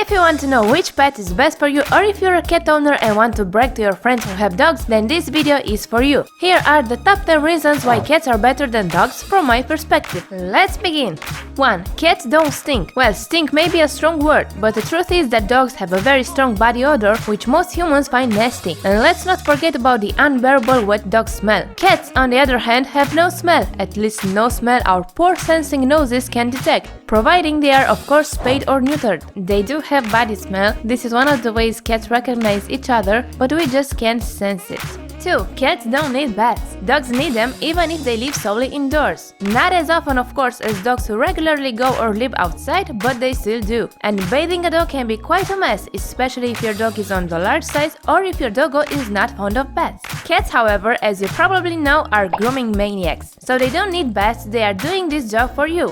If you want to know which pet is best for you, or if you're a cat owner and want to brag to your friends who have dogs, then this video is for you. Here are the top 10 reasons why cats are better than dogs from my perspective. Let's begin. 1. Cats don't stink. Well, stink may be a strong word, but the truth is that dogs have a very strong body odor, which most humans find nasty. And let's not forget about the unbearable wet dog smell. Cats, on the other hand, have no smell, at least no smell our poor sensing noses can detect, providing they are of course spayed or neutered. They do have body smell. This is one of the ways cats recognize each other, but we just can't sense it. 2. Cats don't need baths. Dogs need them even if they live solely indoors. Not as often of course as dogs who regularly go or live outside, but they still do. And bathing a dog can be quite a mess, especially if your dog is on the large size or if your doggo is not fond of baths. Cats, however, as you probably know, are grooming maniacs. So they don't need baths, they are doing this job for you.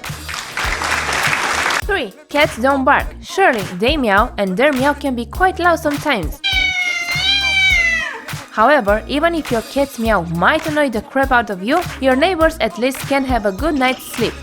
3. Cats don't bark. Surely, they meow, and their meow can be quite loud sometimes. However, even if your cat's meow might annoy the crap out of you, your neighbors at least can have a good night's sleep.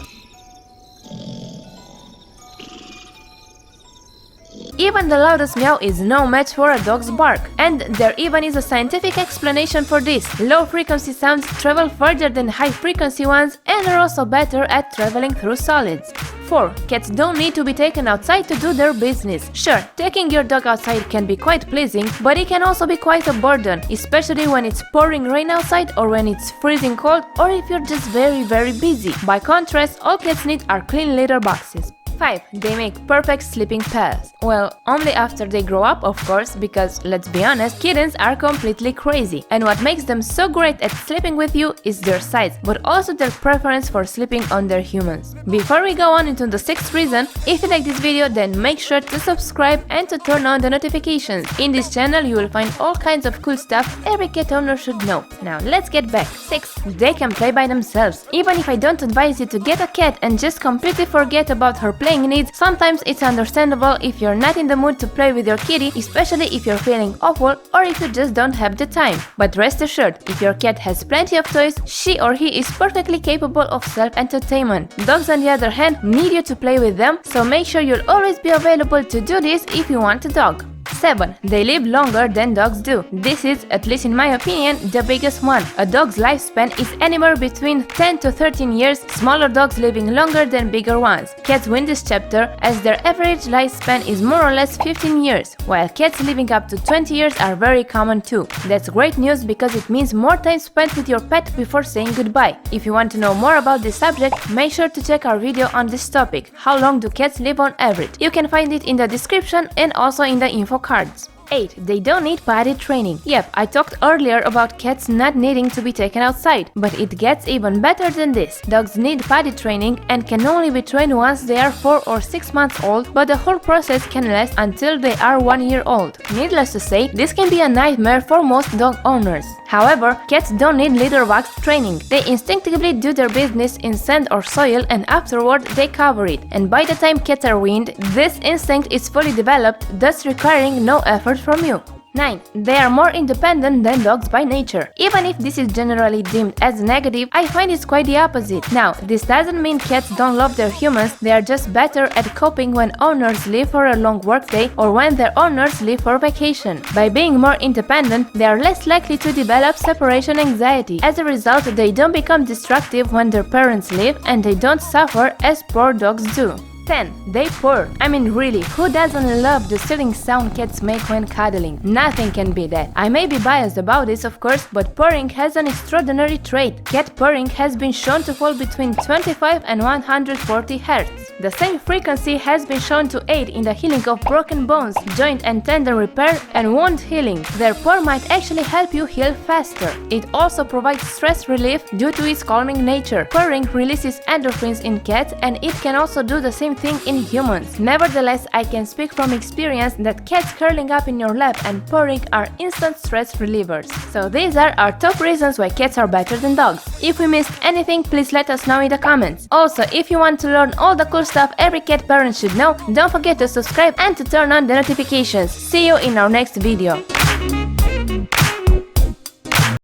Even the loudest meow is no match for a dog's bark. And there even is a scientific explanation for this. Low-frequency sounds travel further than high-frequency ones and are also better at traveling through solids. 4. Cats don't need to be taken outside to do their business. Sure, taking your dog outside can be quite pleasing, but it can also be quite a burden, especially when it's pouring rain outside or when it's freezing cold or if you're just very busy. By contrast, all cats need are clean litter boxes. 5. They make perfect sleeping pals. Well, only after they grow up, of course, because let's be honest, kittens are completely crazy. And what makes them so great at sleeping with you is their size, but also their preference for sleeping on their humans. Before we go on into the 6th reason, if you like this video, then make sure to subscribe and to turn on the notifications. In this channel, you will find all kinds of cool stuff every cat owner should know. Now, let's get back. 6. They can play by themselves. Even if I don't advise you to get a cat and just completely forget about her playing needs, sometimes it's understandable if you're not in the mood to play with your kitty, especially if you're feeling awful or if you just don't have the time. But rest assured, if your cat has plenty of toys, she or he is perfectly capable of self-entertainment. Dogs, on the other hand, need you to play with them, so make sure you'll always be available to do this if you want a dog. 7. They live longer than dogs do. This is, at least in my opinion, the biggest one. A dog's lifespan is anywhere between 10 to 13 years, smaller dogs living longer than bigger ones. Cats win this chapter as their average lifespan is more or less 15 years, while cats living up to 20 years are very common too. That's great news because it means more time spent with your pet before saying goodbye. If you want to know more about this subject, make sure to check our video on this topic. How long do cats live on average? You can find it in the description and also in the info cards. 8. They don't need potty training. Yep, I talked earlier about cats not needing to be taken outside, but it gets even better than this. Dogs need potty training and can only be trained once they are 4 or 6 months old, but the whole process can last until they are 1 year old. Needless to say, this can be a nightmare for most dog owners. However, cats don't need litter box training. They instinctively do their business in sand or soil and afterward they cover it. And by the time cats are weaned, this instinct is fully developed, thus requiring no effort from you. 9. They are more independent than dogs by nature. Even if this is generally deemed as negative, I find it's quite the opposite. Now, this doesn't mean cats don't love their humans, they are just better at coping when owners leave for a long workday or when their owners leave for vacation. By being more independent, they are less likely to develop separation anxiety. As a result, they don't become destructive when their parents leave and they don't suffer as poor dogs do. 10. They purr. I mean really, who doesn't love the soothing sound cats make when cuddling? Nothing can beat that. I may be biased about this of course, but purring has an extraordinary trait. Cat purring has been shown to fall between 25 and 140 Hz. The same frequency has been shown to aid in the healing of broken bones, joint and tendon repair, and wound healing. Their purr might actually help you heal faster. It also provides stress relief due to its calming nature. Purring releases endorphins in cats and it can also do the same thing in humans. Nevertheless, I can speak from experience that cats curling up in your lap and purring are instant stress relievers. So these are our top reasons why cats are better than dogs. If we missed anything, please let us know in the comments. Also, if you want to learn all the cool stuff every cat parent should know, don't forget to subscribe and to turn on the notifications. See you in our next video.